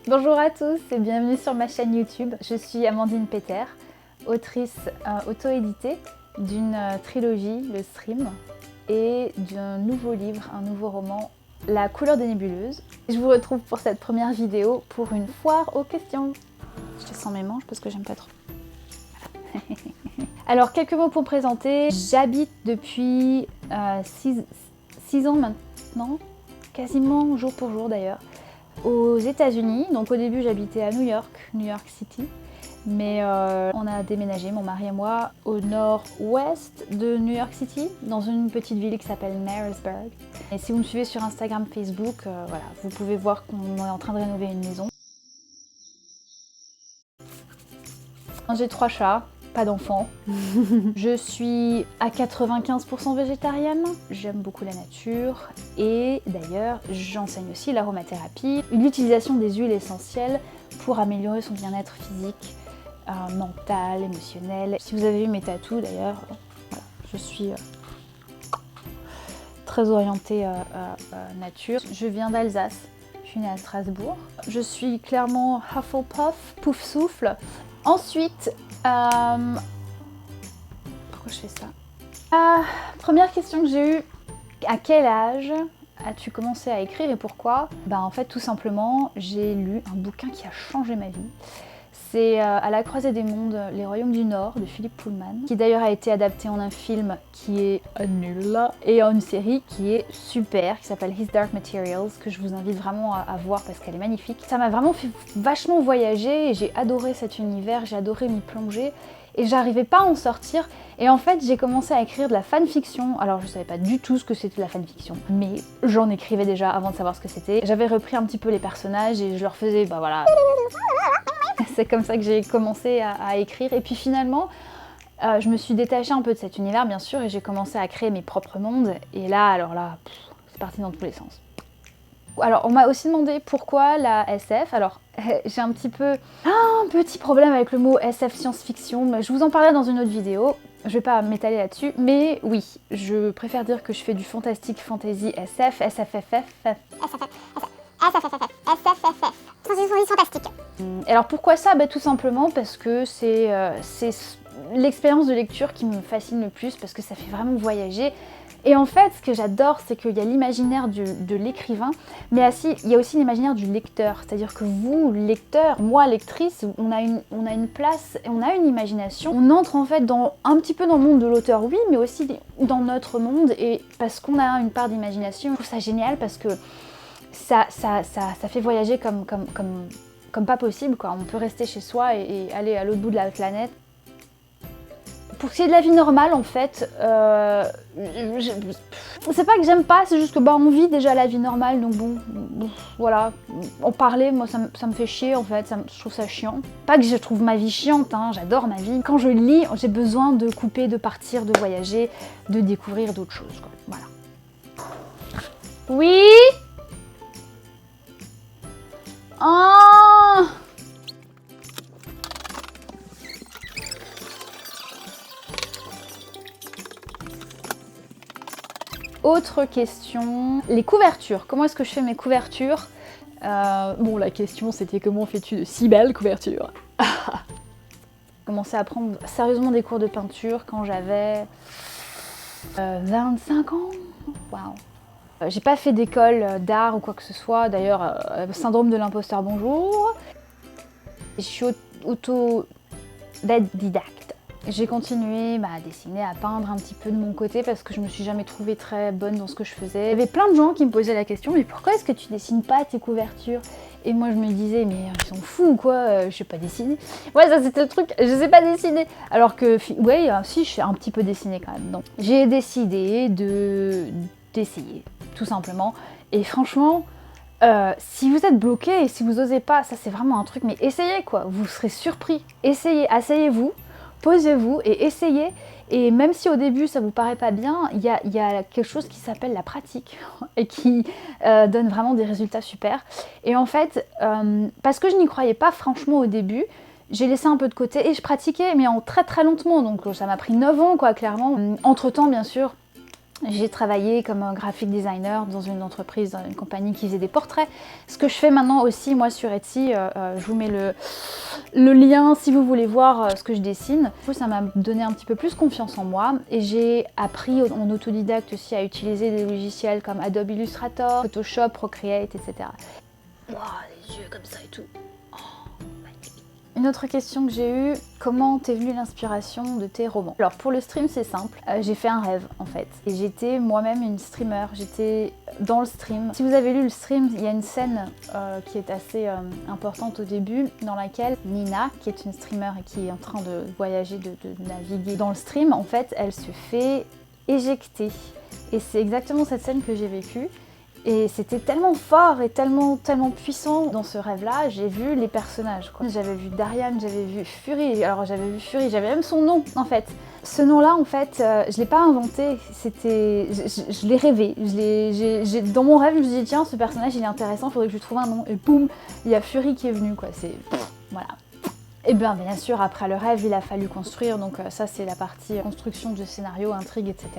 Bonjour à tous et bienvenue sur ma chaîne YouTube. Je suis Amandine Peter, autrice auto-éditée d'une trilogie, le Stream, et d'un nouveau livre, un nouveau roman, La couleur des nébuleuses. Je vous retrouve pour cette première vidéo pour une foire aux questions. Je descends mes manches parce que j'aime pas trop. Alors, quelques mots pour me présenter. J'habite depuis 6 ans maintenant, quasiment jour pour jour d'ailleurs, aux États-Unis. Donc au début j'habitais à New York City, mais on a déménagé, mon mari et moi, au nord-ouest de New York City, dans une petite ville qui s'appelle Marysburg. Et si vous me suivez sur Instagram, Facebook, voilà, vous pouvez voir qu'on est en train de rénover une maison. J'ai 3 chats. Pas d'enfants. Je suis à 95% végétarienne. J'aime beaucoup la nature et d'ailleurs j'enseigne aussi l'aromathérapie, l'utilisation des huiles essentielles pour améliorer son bien-être physique, mental, émotionnel. Si vous avez vu mes tatous d'ailleurs, voilà, je suis très orientée nature. Je viens d'Alsace, je suis née à Strasbourg. Je suis clairement Hufflepuff, pouf souffle. Ensuite, pourquoi je fais ça? Première question que j'ai eue, à quel âge as-tu commencé à écrire et pourquoi? En fait, tout simplement, j'ai lu un bouquin qui a changé ma vie. C'est À la croisée des mondes, Les Royaumes du Nord de Philippe Pullman, qui d'ailleurs a été adapté en un film qui est nul et en une série qui est super, qui s'appelle His Dark Materials, que je vous invite vraiment à voir parce qu'elle est magnifique. Ça m'a vraiment fait vachement voyager et j'ai adoré cet univers, j'ai adoré m'y plonger et j'arrivais pas à en sortir. Et en fait, j'ai commencé à écrire de la fanfiction. Alors, je savais pas du tout ce que c'était de la fanfiction, mais j'en écrivais déjà avant de savoir ce que c'était. J'avais repris un petit peu les personnages et je leur faisais, voilà. C'est comme ça que j'ai commencé à écrire. Et puis finalement, je me suis détachée un peu de cet univers, bien sûr, et j'ai commencé à créer mes propres mondes. Et là, alors là, c'est parti dans tous les sens. Alors, on m'a aussi demandé pourquoi la SF. Alors, j'ai un petit problème avec le mot SF science-fiction, mais je vous en parlerai dans une autre vidéo. Je vais pas m'étaler là-dessus, mais oui, je préfère dire que je fais du fantastique, fantasy, SF, SFFF. Fantastique. Et alors pourquoi ça? Tout simplement parce que c'est l'expérience de lecture qui me fascine le plus, parce que ça fait vraiment voyager. Et en fait, ce que j'adore, c'est qu'il y a l'imaginaire de l'écrivain, mais il y a aussi l'imaginaire du lecteur. C'est-à-dire que vous, lecteur, moi, lectrice, on a une place, on a une imagination. On entre en fait un petit peu dans le monde de l'auteur, oui, mais aussi dans notre monde, et parce qu'on a une part d'imagination. Je trouve ça génial parce que ça fait voyager comme pas possible, quoi. On peut rester chez soi et aller à l'autre bout de la planète. Pour ce qui est de la vie normale, en fait, c'est pas que j'aime pas, c'est juste que on vit déjà la vie normale, donc bon, voilà. En parler, moi, ça me fait chier, en fait, je trouve ça chiant. Pas que je trouve ma vie chiante, hein, j'adore ma vie. Quand je lis, j'ai besoin de couper, de partir, de voyager, de découvrir d'autres choses, quoi. Voilà. Oui? Oh! Autre question, les couvertures. Comment est-ce que je fais mes couvertures? La question c'était comment fais-tu de si belles couvertures? J'ai commencé à prendre sérieusement des cours de peinture quand j'avais 25 ans. Waouh! J'ai pas fait d'école d'art ou quoi que ce soit, d'ailleurs, syndrome de l'imposteur, bonjour. Je suis autodidacte. J'ai continué à dessiner, à peindre un petit peu de mon côté parce que je me suis jamais trouvée très bonne dans ce que je faisais. Il y avait plein de gens qui me posaient la question, mais pourquoi est-ce que tu dessines pas tes couvertures? Et moi je me disais, mais ils sont fous ou quoi, je sais pas dessiner. Ouais, ça c'était le truc, je sais pas dessiner. Alors que, ouais, si, je sais un petit peu dessiner quand même. Donc j'ai décidé d'essayer, tout simplement. Et franchement, si vous êtes bloqué et si vous osez pas, ça c'est vraiment un truc, mais essayez quoi, vous serez surpris. Essayez, asseyez-vous, posez-vous et essayez. Et même si au début ça vous paraît pas bien, il y a quelque chose qui s'appelle la pratique et qui donne vraiment des résultats super. Et en fait, parce que je n'y croyais pas franchement au début, j'ai laissé un peu de côté et je pratiquais, mais en très très lentement, donc ça m'a pris 9 ans quoi, clairement. Entre temps, bien sûr, J'ai travaillé comme un graphic designer dans une entreprise, dans une compagnie qui faisait des portraits. Ce que je fais maintenant aussi, moi sur Etsy, je vous mets le lien si vous voulez voir ce que je dessine. Du coup, ça m'a donné un petit peu plus confiance en moi et j'ai appris en autodidacte aussi à utiliser des logiciels comme Adobe Illustrator, Photoshop, Procreate, etc. Wow, les yeux comme ça et tout. Une autre question que j'ai eue, comment t'es venue l'inspiration de tes romans? Alors pour le stream c'est simple, j'ai fait un rêve en fait. Et j'étais moi-même une streamer, j'étais dans le stream. Si vous avez lu le stream, il y a une scène qui est assez importante au début, dans laquelle Nina, qui est une streamer et qui est en train de voyager, de naviguer dans le stream, en fait elle se fait éjecter. Et c'est exactement cette scène que j'ai vécue. Et c'était tellement fort et tellement puissant dans ce rêve-là, j'ai vu les personnages. J'avais vu Darian, j'avais vu Fury, alors j'avais vu Fury, j'avais même son nom en fait. Ce nom-là en fait, je l'ai pas inventé, je l'ai rêvé. Dans mon rêve, je me suis dit tiens, ce personnage il est intéressant, il faudrait que je lui trouve un nom. Et boum, il y a Fury qui est venu quoi, voilà. Et bien sûr, après le rêve, il a fallu construire, donc ça c'est la partie construction du scénario, intrigue, etc.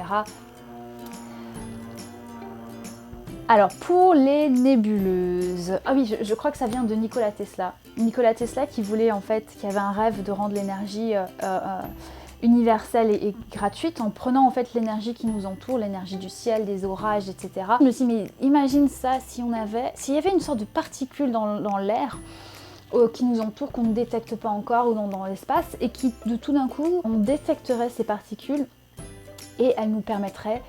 Alors pour les nébuleuses, ah oui, je crois que ça vient de Nikola Tesla. Nikola Tesla qui voulait en fait, qui avait un rêve de rendre l'énergie universelle et gratuite en prenant en fait l'énergie qui nous entoure, l'énergie du ciel, des orages, etc. Je me suis dit mais imagine ça s'il y avait une sorte de particule dans l'air qui nous entoure, qu'on ne détecte pas encore ou dans l'espace et qui de tout d'un coup on détecterait ces particules et elles nous permettraient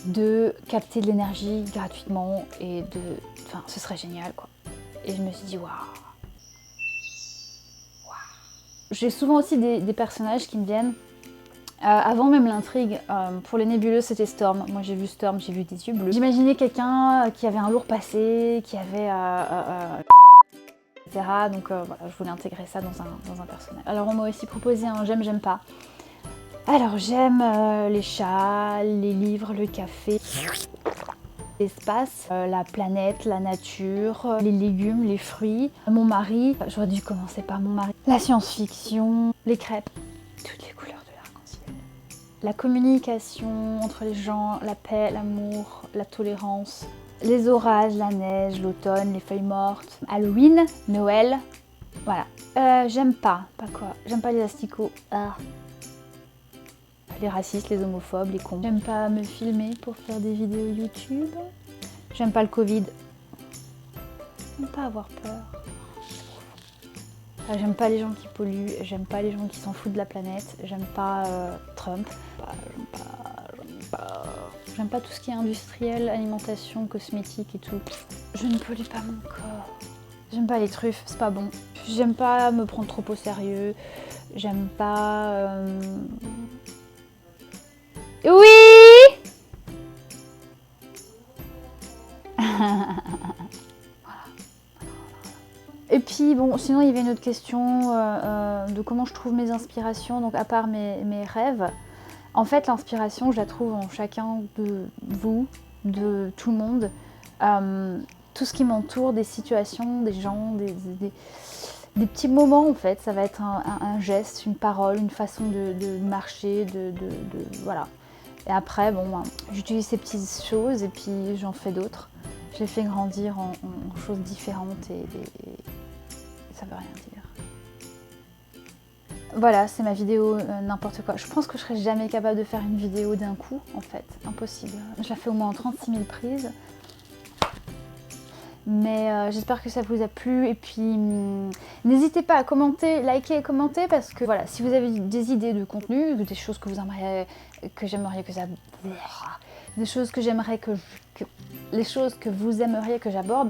de capter de l'énergie gratuitement et enfin ce serait génial quoi. Et je me suis dit waouh. J'ai souvent aussi des personnages qui me viennent avant même l'intrigue. Pour les nébuleuses c'était Storm. Moi j'ai vu Storm, j'ai vu des yeux bleus. J'imaginais quelqu'un qui avait un lourd passé, qui avait etc. Donc voilà, je voulais intégrer ça dans un personnage. Alors on m'a aussi proposé un j'aime pas. Alors j'aime les chats, les livres, le café, l'espace, la planète, la nature, les légumes, les fruits, mon mari, j'aurais dû commencer par mon mari, la science-fiction, les crêpes, toutes les couleurs de l'arc-en-ciel, la communication entre les gens, la paix, l'amour, la tolérance, les orages, la neige, l'automne, les feuilles mortes, Halloween, Noël, voilà. J'aime pas quoi? J'aime pas les asticots. Les racistes, les homophobes, les cons. J'aime pas me filmer pour faire des vidéos YouTube. J'aime pas le Covid. J'aime pas avoir peur. J'aime pas les gens qui polluent, j'aime pas les gens qui s'en foutent de la planète, j'aime pas Trump. J'aime pas tout ce qui est industriel, alimentation, cosmétique et tout. Je ne pollue pas mon corps. J'aime pas les truffes, c'est pas bon. J'aime pas me prendre trop au sérieux. J'aime pas... Oui. Et puis bon, sinon il y avait une autre question de comment je trouve mes inspirations, donc à part mes rêves. En fait l'inspiration je la trouve en chacun de vous, de tout le monde. Tout ce qui m'entoure, des situations, des gens, des petits moments en fait. Ça va être un geste, une parole, une façon de marcher, voilà. Et après, bon, j'utilise ces petites choses et puis j'en fais d'autres. Je les fais grandir en choses différentes et ça veut rien dire. Voilà, c'est ma vidéo n'importe quoi. Je pense que je serais jamais capable de faire une vidéo d'un coup, en fait. Impossible. Je la fais au moins en 36 000 prises. Mais j'espère que ça vous a plu et puis n'hésitez pas à commenter, liker et commenter parce que voilà, si vous avez des idées de contenu, des choses que vous aimeriez que ça... Des choses que j'aimerais les choses que vous aimeriez que j'aborde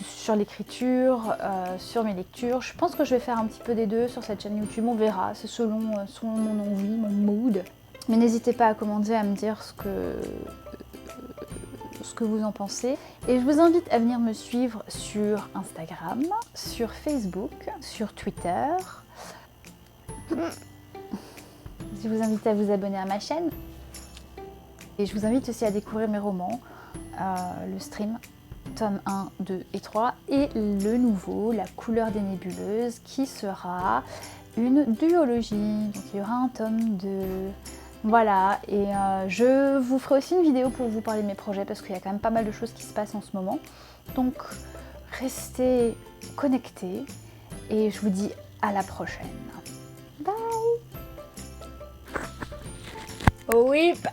sur l'écriture, sur mes lectures. Je pense que je vais faire un petit peu des deux sur cette chaîne YouTube, on verra, c'est selon mon envie, mon mood. Mais n'hésitez pas à commenter, à me dire ce que vous en pensez. Et je vous invite à venir me suivre sur Instagram, sur Facebook, sur Twitter. Je vous invite à vous abonner à ma chaîne. Et je vous invite aussi à découvrir mes romans, le stream, tome 1, 2 et 3, et le nouveau, La couleur des nébuleuses, qui sera une duologie. Donc il y aura un tome 2, Voilà, et je vous ferai aussi une vidéo pour vous parler de mes projets parce qu'il y a quand même pas mal de choses qui se passent en ce moment. Donc restez connectés et je vous dis à la prochaine. Bye. Whip.